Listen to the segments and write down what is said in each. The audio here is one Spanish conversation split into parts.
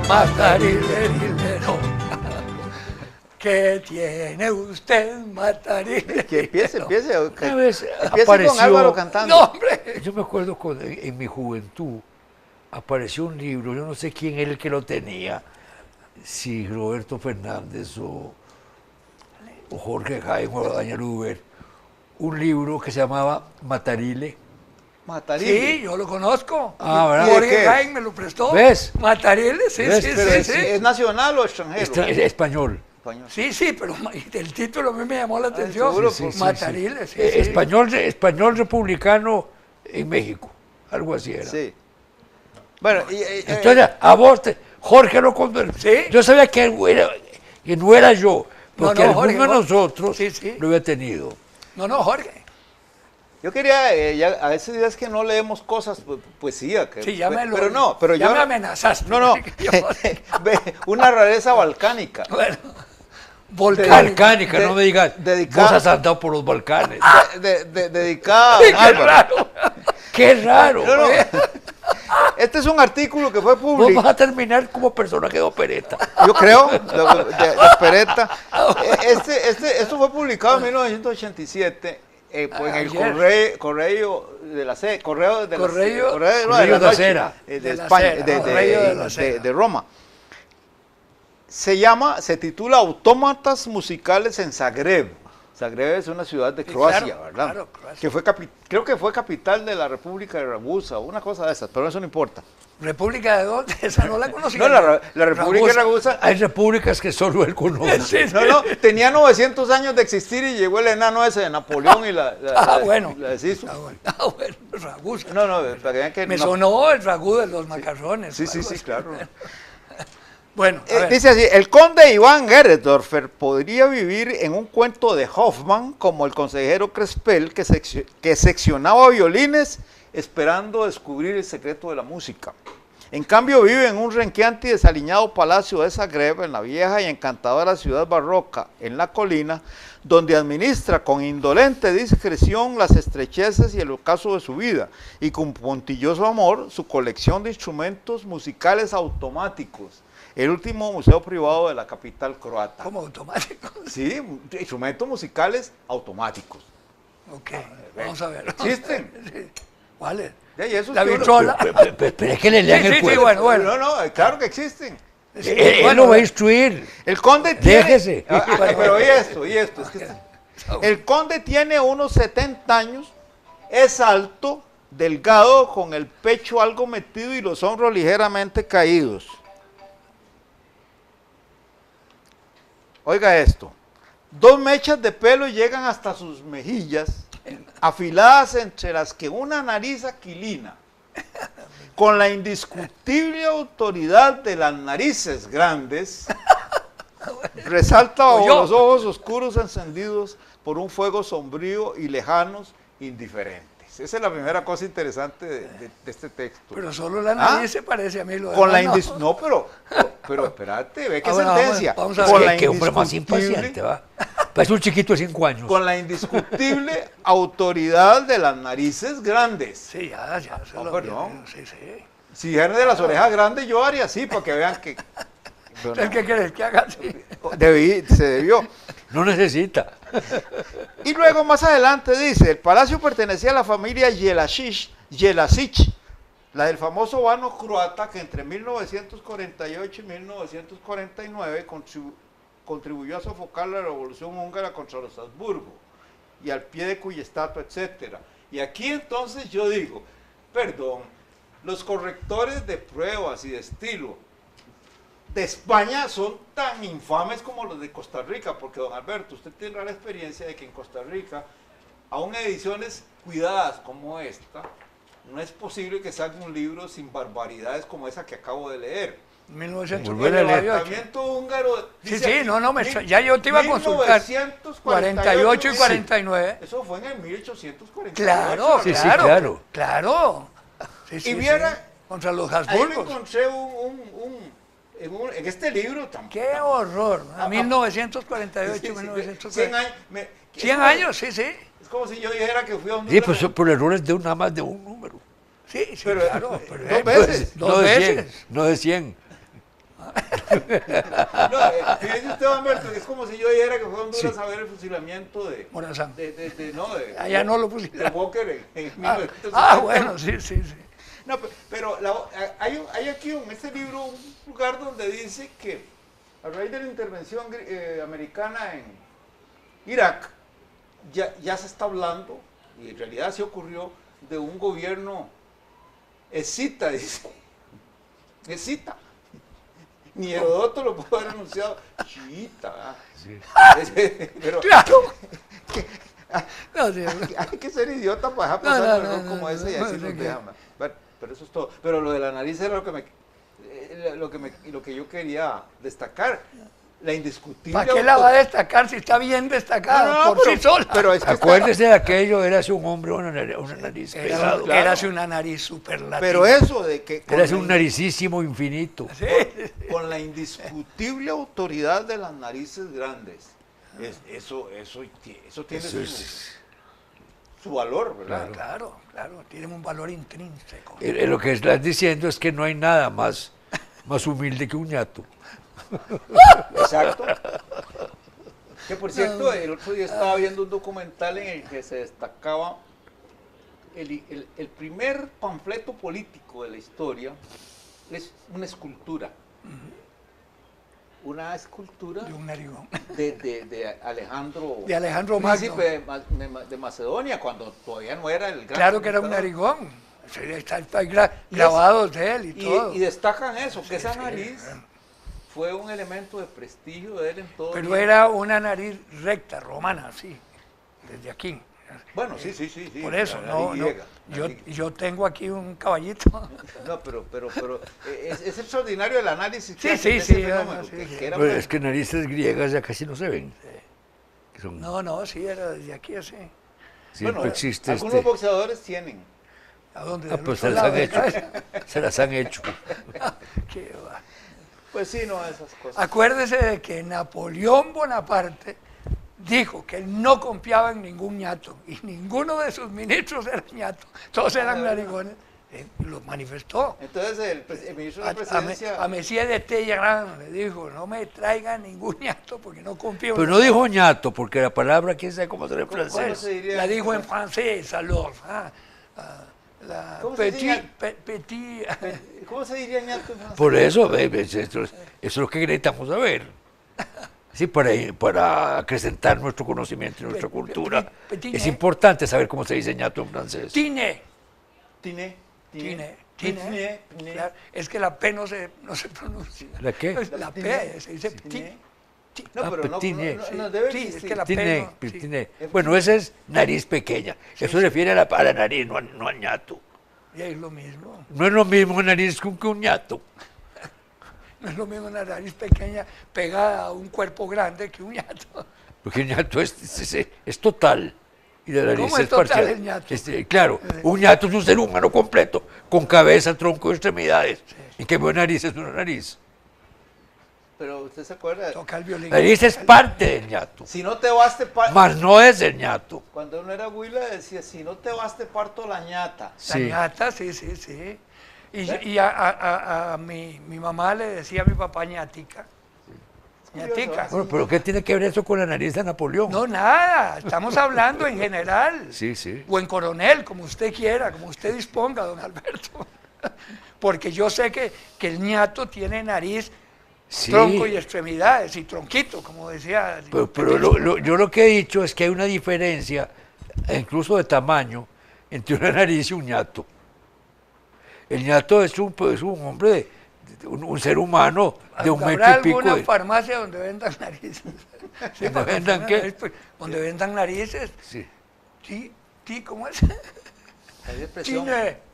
Matarilero. ¿Qué tiene usted, Matarilero? Que empiece. Una vez Empiece apareció, con Álvaro cantando. No, hombre. Yo me acuerdo en mi juventud apareció un libro, yo no sé quién era el que lo tenía, si Roberto Fernández o Jorge Jaime o Daniel Uber, un libro que se llamaba Matarile. Matarile. Sí, yo lo conozco. Ah, ¿verdad? Jorge Jaime me lo prestó. ¿Ves? Matarile, sí, ¿Ves? sí, Pero sí, ¿Es, sí. ¿Es nacional o extranjero? Es español. Español. Sí, pero el título a mí me llamó la atención. seguro, Sí, sí, Matarile, sí. Español republicano en México, algo así era. Sí. Bueno, Entonces, a vos, Jorge lo convenció. Sí. Yo sabía que no era yo, porque No, alguno Jorge, de Jorge. nosotros Sí. lo había tenido. No, Jorge. yo quería, a veces días que no leemos cosas, poesía. Sí, ya me lo. Pero no, pero ya yo. me amenazaste. No. Yo- Ve, una rareza balcánica. Bueno, volcánica. Balcánica, no me digas. dedicada- Vos has andado por los Balcanes. Dedicada a Sí, don qué Álvaro. raro. ¡Qué raro! No. Este es un artículo que fue Vos publicado. vas a terminar como personaje de opereta. Yo creo, de Peretta. Esto fue publicado en 1987 pues, en el Ayer. correo de la C, correo de la Correo- correo Correo de la de noche, Cera. de De la España, Cera, Correo de la Cera. de Roma. Se titula Autómatas musicales en Zagreb. Zagreb es una ciudad de Sí, Croacia, claro, ¿verdad? claro, Croacia. Que fue creo que fue capital de la República de Ragusa, una cosa de esas, pero eso no importa. ¿República de dónde? Esa no la conocía. No, la República de Ragusa. Hay repúblicas que solo él conoce. Sí, sí. No, tenía 900 años de existir y llegó el enano ese de Napoleón y Bueno. la deshizo. Bueno, Ragusa. No, para que vean que Me sonó el ragú de los macarrones. Sí, o algo así. claro. Bueno, a ver. Dice así, el conde Iván Gersdorfer podría vivir en un cuento de Hoffmann como el consejero Crespel que seccionaba violines esperando descubrir el secreto de la música. En cambio vive en un renqueante y desaliñado palacio de Zagreb, en la vieja y encantadora ciudad barroca, en la colina, donde administra con indolente discreción las estrecheces y el ocaso de su vida, y con puntilloso amor su colección de instrumentos musicales automáticos, el último museo privado de la capital croata. ¿Cómo automático? Sí, instrumentos musicales automáticos. Ok, vamos a ver. ¿Existen? Sí. ¿Cuáles? Ya, y esos La que uno- vitrola. Pero es que le lean Sí, el sí, cuento. bueno. No, claro que existen. Sí, Él bueno, lo va a instruir. El conde tiene... Déjese. Pero oye esto, es que el conde tiene unos 70 años, es alto, delgado, con el pecho algo metido y los hombros ligeramente caídos. Oiga esto, 2 mechas de pelo llegan hasta sus mejillas, afiladas entre las que una nariz aquilina, con la indiscutible autoridad de las narices grandes, resalta bajo Oyó. los ojos oscuros encendidos por un fuego sombrío y lejanos, indiferentes. Esa es la primera cosa interesante de este texto. Pero solo la nariz se parece a mí. Lo Con la demás no. No, pero espérate, ve qué Bueno, sentencia. vamos a Con ver. la Qué hombre más indiscutible- impaciente, va. Parece un chiquito de 5 años. Con la indiscutible autoridad de las narices grandes. Sí, ya se No, lo perdón. Sí. Si dijeran de las orejas grandes, yo haría así, para que vean que... pero ¿El que quieres que haga así? se debió. No necesita. Y luego más adelante dice, el palacio pertenecía a la familia Jelačić, la del famoso vano croata que entre 1948 y 1949 contribuyó a sofocar la revolución húngara contra los Habsburgo, y al pie de cuya estatua, etcétera. Y aquí entonces yo digo, perdón, los correctores de pruebas y de estilo de España son tan infames como los de Costa Rica, porque don Alberto, usted tendrá la experiencia de que en Costa Rica, aún ediciones cuidadas como esta, no es posible que salga un libro sin barbaridades como esa que acabo de leer. 1948. El 1948. levantamiento húngaro... Sí, dice sí, aquí, no, ya yo te iba a consultar. 48 y sí. 49. Eso fue en el 1848. Claro, Sí, sí, claro. claro. Sí, Y sí, viera, sí. Contra los ahí me Habsburgos. encontré en este libro Qué horror. A 1948, Sí, 1948. 100 años. 100 años, sí, sí. Es como si yo dijera que fui a Honduras. Sí, pues por errores de nada más de un número. Sí, Pero, claro. dos veces. Dos No de 100, veces. no de 100. No, fíjese usted, Humberto, es como si yo dijera que fue a Honduras Sí. a ver el fusilamiento de... Morazán. Allá no lo de fusilaron. Walker en Ah, 1970. bueno, sí, sí, sí. No, pero hay aquí en este libro un lugar donde dice que a raíz de la intervención americana en Irak, ya se está hablando, y en realidad se ocurrió, de un gobierno escita, dice. Escita. Ni Herodoto lo pudo haber anunciado. Chiita, ¿verdad? Sí. Pero Claro. No, sí, hay que ser idiota para dejar No, pasar no, un error no, como no, ese y no, así no, nos no. dejan. Bueno, pero eso es todo. Pero lo de la nariz era lo que yo quería destacar. La indiscutible. ¿Para qué la va a destacar si está bien destacada por sí sola? Pero es que Acuérdese de aquello, érase un hombre, una nariz Era, pegado. claro. érase una nariz superlativa. pero eso de que Érase un naricísimo infinito. Sí. con la indiscutible autoridad de las narices grandes, eso tiene Eso es- su valor, ¿verdad? Claro, claro, tiene un valor intrínseco. Lo que estás diciendo es que no hay nada más humilde que un ñato. Exacto. Que por cierto, el otro día estaba viendo un documental en el que se destacaba el primer panfleto político de la historia es una escultura. Una escultura De un narigón. de Alejandro, De Alejandro Magno. príncipe de Macedonia, cuando todavía no era el gran Claro que era un conquistador. narigón. Sí, está grabados de él y todo. Y destacan eso, que esa nariz fue un elemento de prestigio de él en todo. Pero era una nariz recta, romana, así, desde aquí. Bueno, sí. Por eso, la no, nariz no. griega. Yo tengo aquí un caballito. No, pero es extraordinario el análisis que Sí, hacen de sí, ese sí, fenómeno, sí, que- sí. que era Pero una- es que narices griegas ya casi no se ven. Que son- No, sí, era desde aquí así. siempre bueno, existe algunos este. boxeadores tienen. ¿A dónde? Ah, Del pues otro se las lado han de hecho. acá. Se las han hecho. Qué va. Pues sí, no, esas cosas. Acuérdese de que Napoleón Bonaparte dijo que él no confiaba en ningún ñato y ninguno de sus ministros era ñato, todos eran narigones. Lo manifestó. Entonces el ministro de A, la presidencia... a Messier de Talleyrand le dijo, no me traigan ningún ñato porque no confío en Pero no dijo ñato, porque la palabra, quién sabe cómo será en ¿Cómo francés. se diría? La dijo en francés, alors. La ¿Cómo se diría? petit, ¿Cómo se diría ñato en francés? Por eso, eso es lo que necesitamos saber. Sí, para acrecentar nuestro conocimiento y nuestra cultura. Es importante saber cómo se dice ñato en francés. Tine. Tiné. Tine. Claro, es que la P no se pronuncia. ¿La qué? La P se dice Tiné. ti. No, Ah, pero no tiné. debe Sí, es existir. que la P Tiné, no, sí. tiné. Bueno, esa es nariz pequeña. Eso se refiere a la nariz, no al ñato. Y es lo mismo. No es lo mismo una nariz que un ñato. No es lo mismo una nariz pequeña pegada a un cuerpo grande que un ñato. Porque el ñato es total. Y la nariz ¿Cómo es total parcial. el ñato? Claro, un ñato es un ser humano completo, con cabeza, tronco y extremidades. En cambio, una nariz es una nariz. Pero usted se acuerda, Toca el violín. La nariz es parte del ñato, si no te vas te parto. mas no es el ñato. Cuando uno era huila decía, si no te vas te parto la ñata. La Sí. ñata, sí. Y a mi mamá le decía a mi papá ñatica. Ñatica. Bueno, pero ¿qué tiene que ver eso con la nariz de Napoleón? No, nada, estamos hablando en general. Sí, sí. O en coronel, como usted quiera, como usted disponga, don Alberto. Porque yo sé que el ñato tiene nariz, Sí. tronco y extremidades, y tronquito, como decía. Pero yo lo que he dicho es que hay una diferencia, incluso de tamaño, entre una nariz y un ñato. El ñato es un hombre, un ser humano de un metro ¿Habrá y pico. alguna farmacia donde vendan narices? Sí, ¿Donde para vendan comprar qué? nariz, pues, donde vendan narices. Sí. ¿Cómo es? Hay expresión,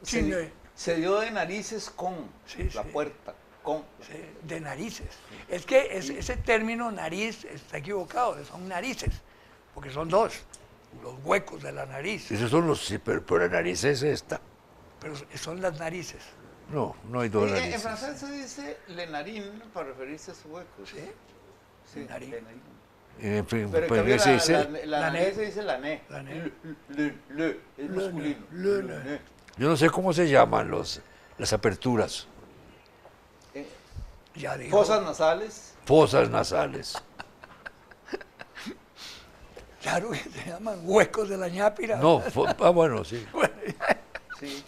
Chine. se dio de narices con Sí, la sí. puerta, con. Sí, de narices. Es que ese término nariz está equivocado, son narices, porque son dos, los huecos de la nariz, Esos son los, sí, pero la nariz es esta. pero son las narices. No hay dos En narices. francés se dice le narín para referirse a su hueco. ¿Sí? Sí, Narín. le narín. En fin, Pero en pues, cambio se dice- la la nariz ne. se dice la ne. La ne. Le, es masculino. le. Ne. yo no sé cómo se llaman las aperturas. Ya dijo. Fosas nasales. Fosas nasales. Claro que se llaman huecos de la ñápira. No, bueno, sí. Sí.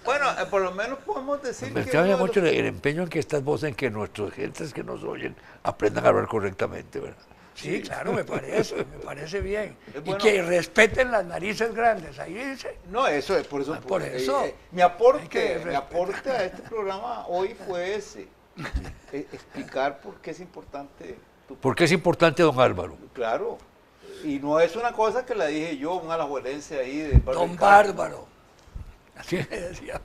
Bueno, por lo menos podemos decir Me que extraña uno de mucho los- el empeño en que estás vos en que nuestros gentes que nos oyen aprendan a hablar correctamente, ¿verdad? Sí, claro, me parece bien. Es Y bueno. que respeten las narices grandes, ahí dice. No, eso es por eso. Por eso. Mi Hay que aporte respetar. a este programa hoy fue ese. Explicar por qué es importante tu... ¿Por qué es importante, don Álvaro? Claro. Y no es una cosa que la dije yo, un alajuelense ahí del barrio Don del Carmen. Bárbaro. Así me decía,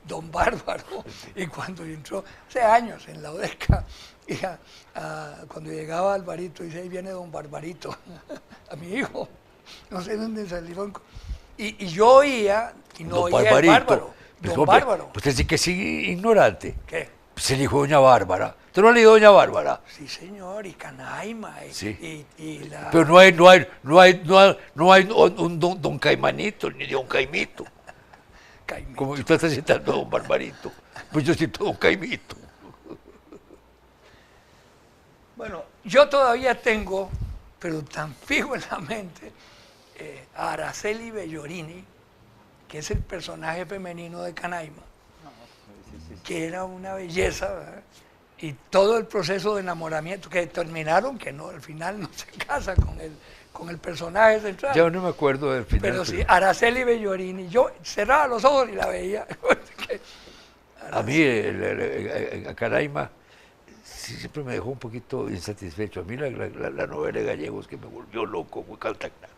Don Bárbaro. Y cuando entró, hace años en la Odeca, y cuando llegaba Alvarito, dice, ahí viene Don Barbarito, a mi hijo. No sé dónde salió. Y yo oía, y no Don oía el Bárbaro. Pues, Don hombre, Bárbaro. Usted sí que es ignorante. ¿Qué? Pues el hijo de doña Bárbara. ¿Usted no ha leído doña Bárbara? Sí, señor, y Canaima. Sí. Y la... Pero no hay un don Caimanito ni don Caimito. Caimito. Como usted está citando a don Barbarito. Pues yo cito a don Caimito. Bueno, Yo todavía tengo, pero tan fijo en la mente, a Araceli Bellorini, que es el personaje femenino de Canaima, que era una belleza, ¿verdad? Y todo el proceso de enamoramiento que terminaron, que no, al final no se casa con el personaje central. Ya no me acuerdo del final. Pero sí, Araceli Bellorini, yo cerraba los ojos y la veía. A mí, a Canaima, sí, siempre me dejó un poquito insatisfecho. A mí la novela de Gallegos que me volvió loco fue Cantaclaro.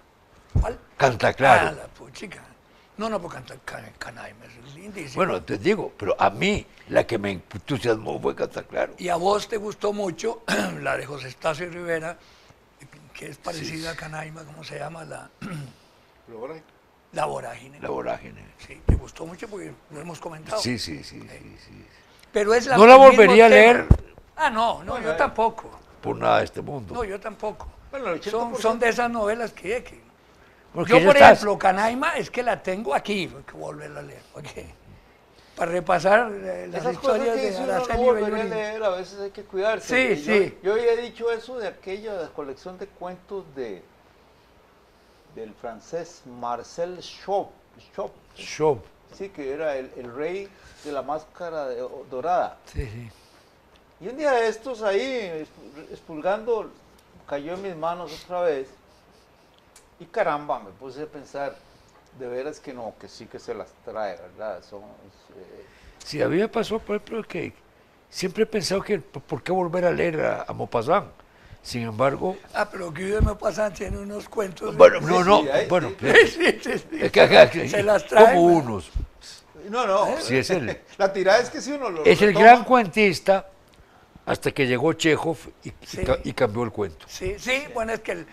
¿Cuál? Cantaclaro. Ah, la puchica. No, porque Canaima es lindísimo. Bueno, te digo, pero a mí la que me entusiasmó fue Cantaclaro. Y a vos te gustó mucho la de José Estacio Rivera, que es parecida a Canaima, ¿cómo se llama? La Vorágine. La vorágine. Sí, te gustó mucho porque lo hemos comentado. Sí. Pero es No la el mismo volvería a tema. leer. Ah, no, yo tampoco. Por nada de este mundo. No, yo tampoco. Bueno, el 80%. Son de esas novelas que Porque yo, ya por estás- ejemplo, Canaima es que la tengo aquí, hay que volverla a leer. porque para repasar las Esas cosas historias que de dice uno no Araceli volvería a Bellorini. leer, a veces hay que cuidarse. Sí, sí. Yo había dicho eso de aquella colección de cuentos del francés Marcel Chop, Shop. sí, que era el rey de la máscara dorada. Sí. Y un día de estos ahí, expulgando, cayó en mis manos otra vez. Y caramba, me puse a pensar, de veras que no, que sí que se las trae, ¿verdad? Sí, a mí me pasó, por ejemplo, que siempre he pensado que ¿por qué volver a leer a Maupassant? Sin embargo, Pero que me pasan tiene unos cuentos. bueno, sí, no, sí, ahí bueno, Sí. es que Se las trae, como man. unos. No, Sí, es el, la tirada es que si uno lo es el retoma, gran cuentista hasta que llegó Chekhov Sí. y cambió el cuento. Sí, bueno, es que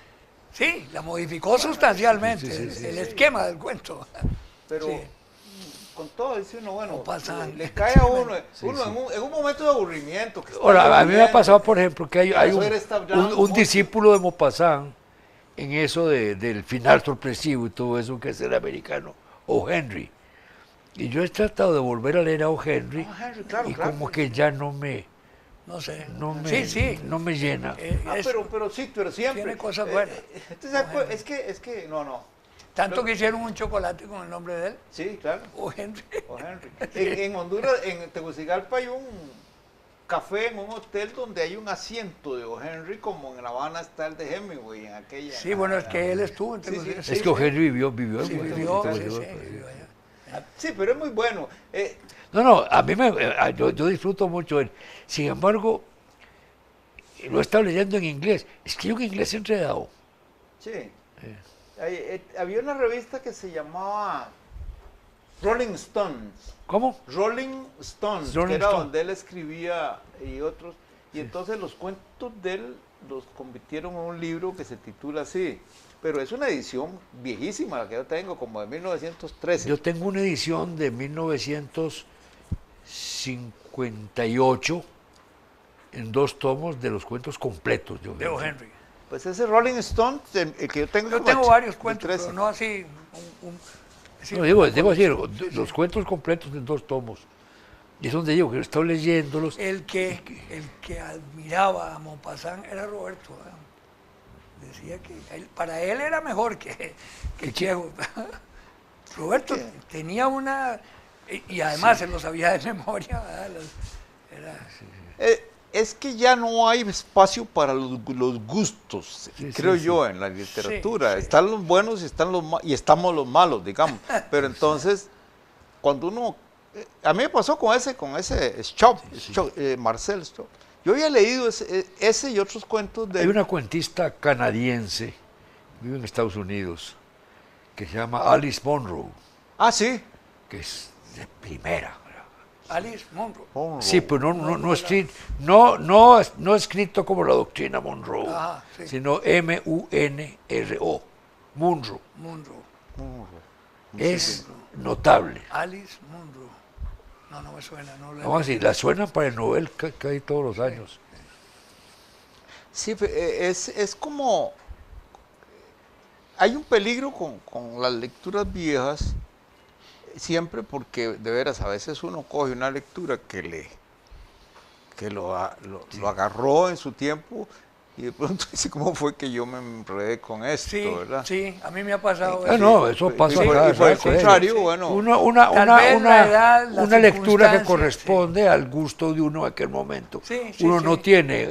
la modificó sustancialmente, sí, el esquema del cuento. pero Sí. con todo dice uno, bueno, Maupassant. le cae a uno, en un momento de aburrimiento. Que está Ahora, a mí me ha lloviendo, pasado, por ejemplo, que hay la suegra está hablando un mucho. discípulo de Maupassant en eso del final sorpresivo y todo eso que es el americano, O. Henry. Y yo he tratado de volver a leer a O. Henry, Henry, claro, y claro. como que ya no me Sí. llena. Pero sí, pero siempre. Tiene cosas buenas. Es que, no. Tanto que hicieron un chocolate con el nombre de él, Sí, claro. o Henry. O Henry. En Honduras, en Tegucigalpa hay un café en un hotel donde hay un asiento de O. Henry, como en La Habana está el de Hemingway, en aquella. Sí, bueno, es que él estuvo en Sí, Tegucigalpa. Es que O. Henry vivió Sí, en vivió Tegucigalpa. allá. Sí, pero es muy bueno. No, a mí yo disfruto mucho él. Sin embargo, lo he estado leyendo en inglés. Es que yo en inglés he enredado. Sí. Había una revista que se llamaba Rolling Stones. ¿Cómo? Rolling Stones, Rolling que era Stone. donde él escribía y otros. Y entonces los cuentos de él los convirtieron en un libro que se titula así. Pero es una edición viejísima la que yo tengo, como de 1913. Yo tengo una edición de 1958 en 2 tomos de los cuentos completos De O. Henry. Pues ese Rolling Stone, el que yo tengo. Yo como tengo de varios cuentos, 13. pero no así. Sí, No, digo decir, los cuentos completos en 2 tomos Y es donde digo que estoy leyéndolos. El que admiraba a Maupassant era Roberto. Decía que para él era mejor que Chejo. Roberto tenía una... Y además se lo sabía de memoria. Es que ya no hay espacio para los gustos, creo yo, en la literatura. Sí, sí. Están los buenos y estamos los malos, digamos. Pero entonces, cuando uno... A mí me pasó con ese Marcel Stopp. Yo había leído ese y otros cuentos de... Hay una cuentista canadiense, vive en Estados Unidos, que se llama Alice Munro, Ah, sí. que es de primera. Alice Munro. Sí, pero no escrito como la doctrina Monroe, Ajá, sí. sino M-U-N-R-O, Munro. Munro. Es notable. Alice Munro. No me suena. No Vamos a decir, la suenan para el Nobel que hay todos los años. Sí, es como... Hay un peligro con las lecturas viejas, siempre porque de veras a veces uno coge una lectura que lo agarró en su tiempo y de pronto dice, ¿cómo fue que yo me enredé con esto? Sí, ¿verdad? sí, a mí me ha pasado. No, eso pasa acá. Y por el ¿sabes? contrario, bueno, Tal vez la edad, las una lectura que circunstancias, corresponde al gusto de uno en aquel momento. Sí, sí, Uno sí. no tiene,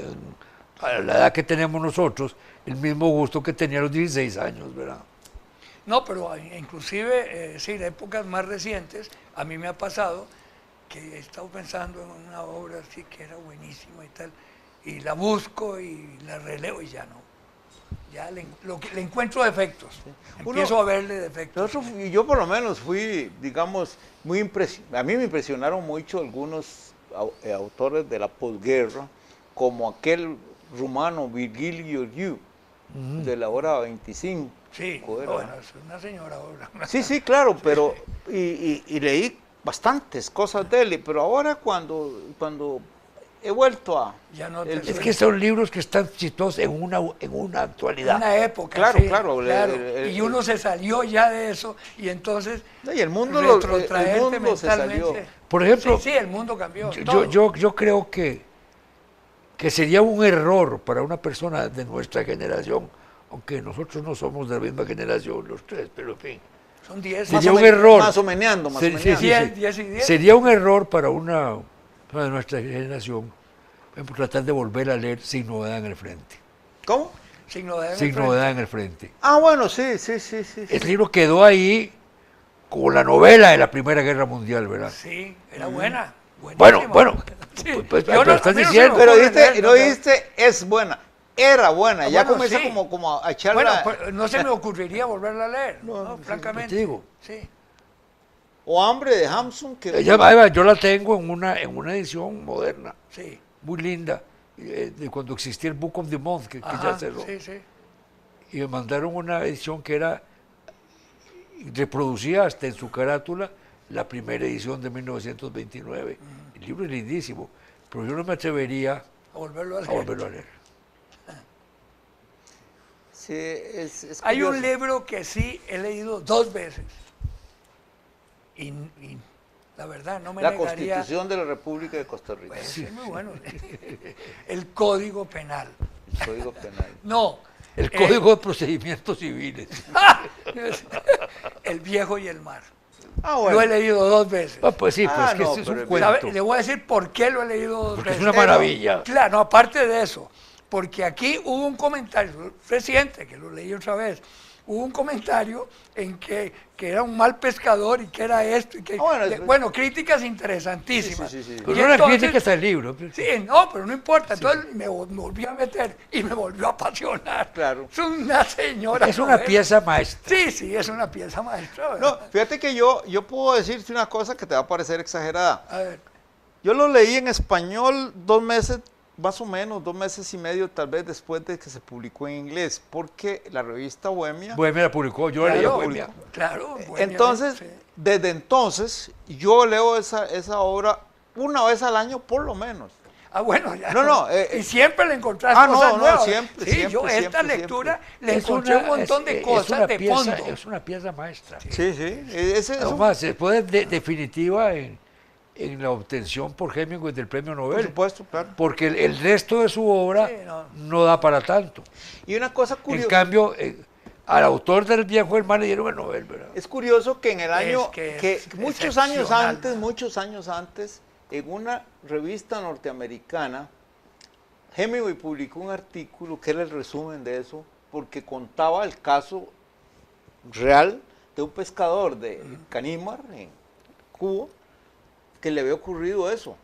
a la edad que tenemos nosotros, el mismo gusto que tenía a los 16 años, ¿verdad? No, pero inclusive, sí, en épocas más recientes, a mí me ha pasado que he estado pensando en una obra así que era buenísima y tal, y la busco y la releo y ya no. Ya le encuentro defectos. Empiezo a verle defectos. yo por lo menos fui, digamos, muy impresionado. A mí me impresionaron mucho algunos autores de la posguerra, como aquel rumano Virgilio Giorgiu, de la hora 25. Sí, era. bueno, es una señora obra. Sí, claro, pero y leí bastantes cosas de él, pero ahora cuando he vuelto a... Ya no Es que son libros que están situados en una actualidad. una época. Claro, sí, claro. Y uno se salió ya de eso y entonces Y el mundo, retrotraerte el mundo se salió. mentalmente. Por ejemplo, Sí, el mundo cambió. todo. yo creo que sería un error para una persona de nuestra generación, aunque nosotros no somos de la misma generación los tres, pero en fin. Son 10. Sería un error. Más o meneando. Sí, sí, sí. 10 y 10. Sería un error para una de nuestra generación, por ejemplo, tratar de volver a leer Sin Novedad en el Frente. ¿Cómo? Sin novedad. Sin Novedad en el Frente. Ah, bueno, sí. El libro quedó ahí como la novela de la Primera Guerra Mundial, ¿verdad? Sí, era buena. Bueno, Sí. pues, Yo pero estás a mí no se me diciendo. Pero ocurre dijiste, leer, no dijiste, es buena. Era buena. Ya bueno, comencé sí. como a echarla. Bueno, pues, no se me ocurriría volverla a leer, no, Te francamente. digo. Sí. O Hambre de Hamsun, que... Yo la tengo en una edición moderna, Sí. muy linda, de cuando existía el Book of the Month, que ya Ajá, cerró. sí. Y me mandaron una edición que reproducía hasta en su carátula la primera edición de 1929. El libro es lindísimo, pero yo no me atrevería A volverlo a a leer. volverlo a leer. Sí, es Hay un curioso. libro que sí he leído 2 veces. Y la verdad no me La negaría. Constitución de la República de Costa Rica. Pues, es muy bueno. El Código Penal. El Código Penal. No. El Código de Procedimientos Civiles. El Viejo y el Mar. Ah, Lo he leído 2 veces. Pues sí, pues es que no, este es pero un el- cuento. ¿Sabe? Le voy a decir por qué lo he leído 2 Porque veces. es una maravilla. Claro, no, aparte de eso, porque aquí hubo un comentario reciente, que lo leí otra vez, hubo un comentario en que era un mal pescador y que era esto, y que, bueno, críticas interesantísimas. Sí. Y Pues no era entonces- crítica al libro. Sí, no, pero no importa. Entonces me volví a meter y me volvió a apasionar. Claro. Es una señora. Es una novela. pieza maestra. Sí, es una pieza maestra. No, ¿verdad? fíjate que yo puedo decirte una cosa que te va a parecer exagerada. A ver, Yo lo leí en español 2 meses, más o menos, 2 meses y medio, tal vez después de que se publicó en inglés, porque la revista Bohemia... Bohemia la publicó, yo la leí a Bohemia. claro. Bohemia, Entonces, sí. desde entonces, yo leo esa obra una vez al año, por lo menos. Ah, bueno, ya. No, y siempre le encontrás ah, no, cosas no, nuevas. siempre, Sí, siempre, yo esta siempre, lectura siempre. le encontré un montón de cosas de pieza, fondo. Es una pieza maestra. Sí, ese es un... Además, se puede definitiva en en la obtención por Hemingway del premio Por Nobel. supuesto, claro. Porque el resto de su obra Sí, no da para tanto. Y una cosa En curiosa. cambio, al autor del Viejo del Mar le dieron el Nobel, ¿verdad? Es curioso que en el año, que es muchos años antes, en una revista norteamericana, Hemingway publicó un artículo que era el resumen de eso, porque contaba el caso real de un pescador de Canímar, en Cuba, que le había ocurrido eso.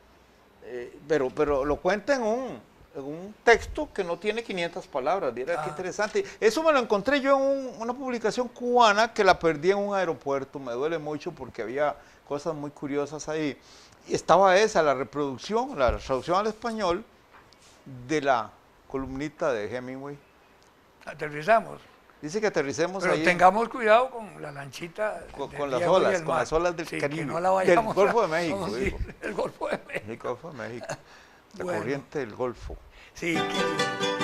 Pero lo cuenta en un texto que no tiene 500 palabras. Mira qué interesante. Eso me lo encontré yo en una publicación cubana que la perdí en un aeropuerto. Me duele mucho porque había cosas muy curiosas ahí. Y estaba esa, la traducción al español de la columnita de Hemingway. Aterrizamos. Dice que aterricemos Pero ahí tengamos cuidado con la lanchita. con las Diego y olas, el con mar. las olas del Sí, Caribe, que no la del vayamos Golfo a- de México, no, sí, digo. el Golfo de México. El Golfo de México, la Bueno. corriente del Golfo. Sí, qué lindo.